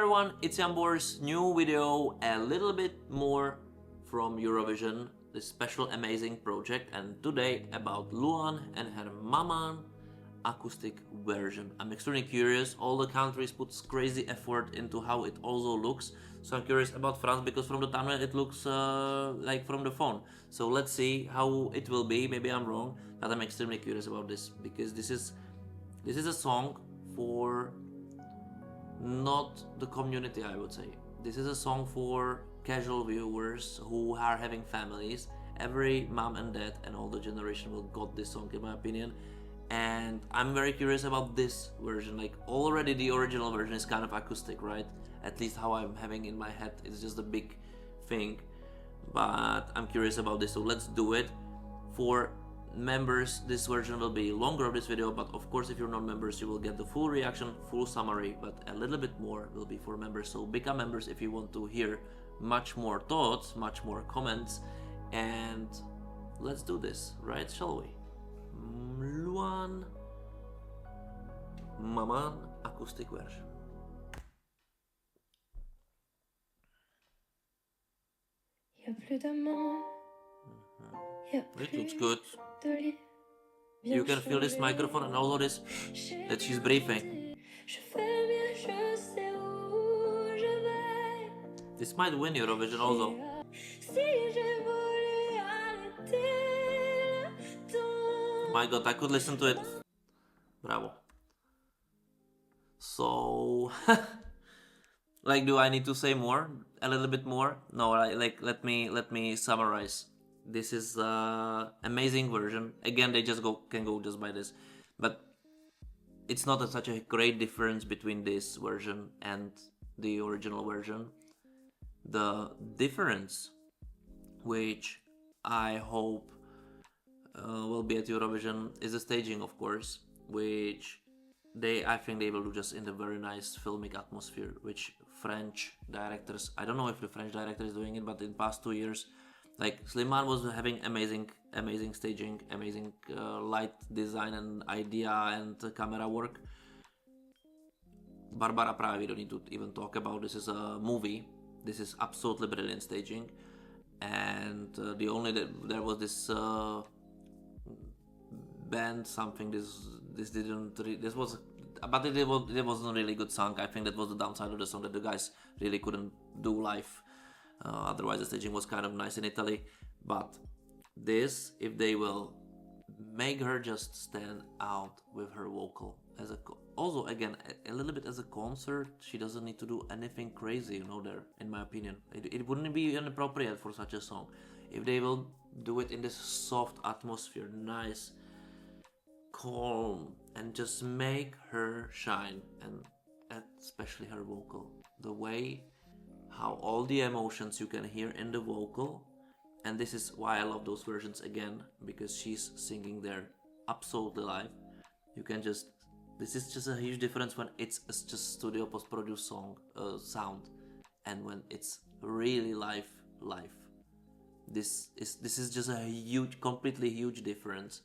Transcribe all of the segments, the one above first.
everyone, it's Jan Bor's new video, a little bit more from Eurovision, this special amazing project, and today about Louane and her Maman acoustic version. I'm extremely curious, all the countries put crazy effort into how it also looks, so I'm curious about France because from the thumbnail it looks like from the phone. So let's see how it will be, maybe I'm wrong, but I'm extremely curious about this because this is a song for not the community, I would say. This is a song for casual viewers who are having families. Every mom and dad and all the generation will got this song in my opinion. And I'm very curious about this version. Like already the original version is kind of acoustic, right? At least how I'm having in my head. It's just a big thing. But I'm curious about this, so let's do it. For members, this version will be longer of this video, but of course if you're not members you will get the full reaction, full summary, but a little bit more will be for members. So become members if you want to hear much more thoughts, much more comments, and let's do this, right? Shall we? Louane Maman acoustic version. It looks good. You can feel this microphone and also this, that she's breathing. This might win Eurovision also. My god, I could listen to it. Bravo. So, like, do I need to say more? A little bit more? No, let me summarize. This is amazing version. Again, they just can go just by this, but it's not such a great difference between this version and the original version. The difference, which I hope will be at Eurovision, is the staging, of course, which I think they will do just in the very nice filmic atmosphere, which French directors, I don't know if the French director is doing it, but in past 2 years, like Louane was having amazing staging, amazing light design and idea and camera work. Barbara Pravi, we don't need to even talk about. This is a movie. This is absolutely brilliant staging, and there was this band something. It wasn't really good song. I think that was the downside of the song, that the guys really couldn't do live. Otherwise the staging was kind of nice in Italy, but this, if they will make her just stand out with her vocal as also again a little bit as a concert, she doesn't need to do anything crazy, there, in my opinion. It wouldn't be inappropriate for such a song if they will do it in this soft atmosphere, nice, calm, and just make her shine, and especially her vocal, the way how all the emotions you can hear in the vocal. And this is why I love those versions again, because she's singing there absolutely live. This is just a huge difference when it's just studio post-produced sound, and when it's really live. This is just a completely huge difference.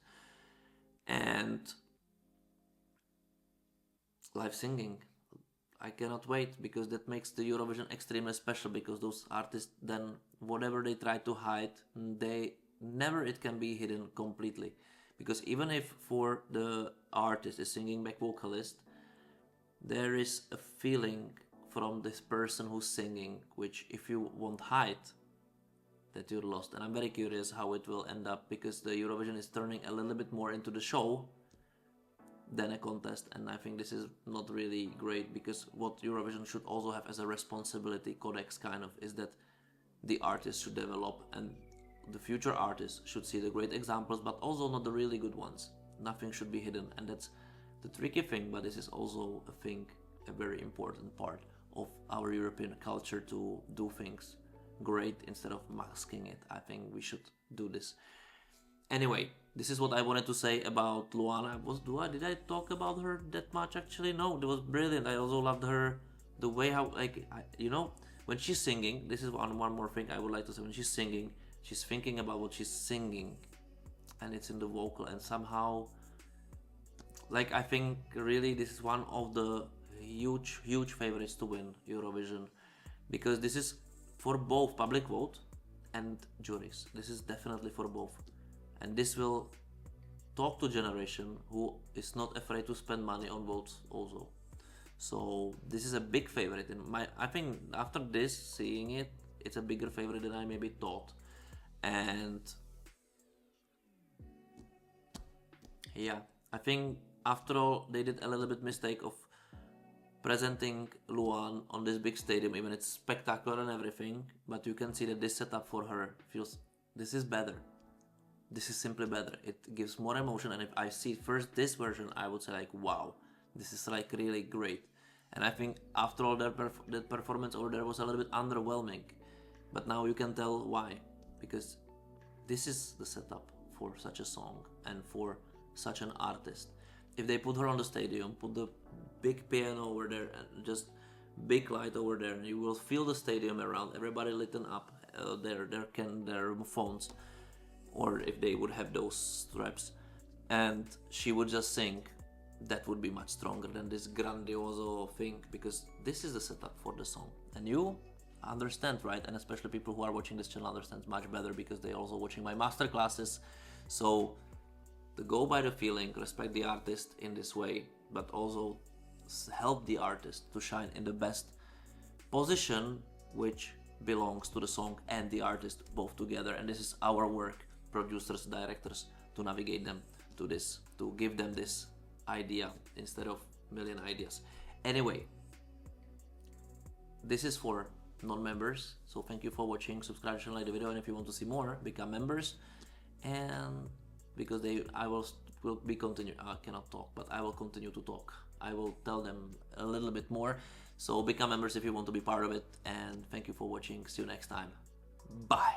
And live singing, I cannot wait, because that makes the Eurovision extremely special, because those artists, then whatever they try to hide, it can be hidden completely. Because even if for the artist is singing back vocalist, there is a feeling from this person who's singing, which if you won't hide, that you're lost. And I'm very curious how it will end up, because the Eurovision is turning a little bit more into the show than a contest, and I think this is not really great, because what Eurovision should also have as a responsibility codex kind of is that the artists should develop, and the future artists should see the great examples, but also not the really good ones. Nothing should be hidden, and that's the tricky thing, but this is also a very important part of our European culture, to do things great instead of masking it. I think we should do this. Anyway, this is what I wanted to say about Louane. Did I talk about her that much actually? No, it was brilliant. I also loved her, the way how, when she's singing, this is one more thing I would like to say. When she's singing, she's thinking about what she's singing, and it's in the vocal, and somehow, I think really this is one of the huge favorites to win Eurovision, because this is for both public vote and juries. This is definitely for both, and this will talk to generation who is not afraid to spend money on votes also. So this is a big favorite in my. I think after this, seeing it, it's a bigger favorite than I maybe thought, and yeah, I think after all they did a little bit mistake of presenting Louane on this big stadium, even it's spectacular and everything, but you can see that this setup for her feels, this is better. This is simply better. It gives more emotion, and if I see first this version, I would say like, wow, this is like really great. And I think after all that performance over there was a little bit underwhelming, but now you can tell why, because this is the setup for such a song and for such an artist. If they put her on the stadium, put the big piano over there and just big light over there, and you will feel the stadium around, everybody lit up, their phones, or if they would have those straps, and she would just sing, that would be much stronger than this grandioso thing, because this is the setup for the song. And you understand, right? And especially people who are watching this channel understand much better, because they're also watching my master classes. So to go by the feeling, respect the artist in this way, but also help the artist to shine in the best position which belongs to the song and the artist both together. And this is our work, producers, directors, to navigate them to this, to give them this idea instead of million ideas. Anyway, this is for non-members, so thank you for watching. Subscribe, share, like the video, and if you want to see more, become members. And because I will be continue. I cannot talk, but I will continue to talk. I will tell them a little bit more. So become members if you want to be part of it. And thank you for watching. See you next time. Bye.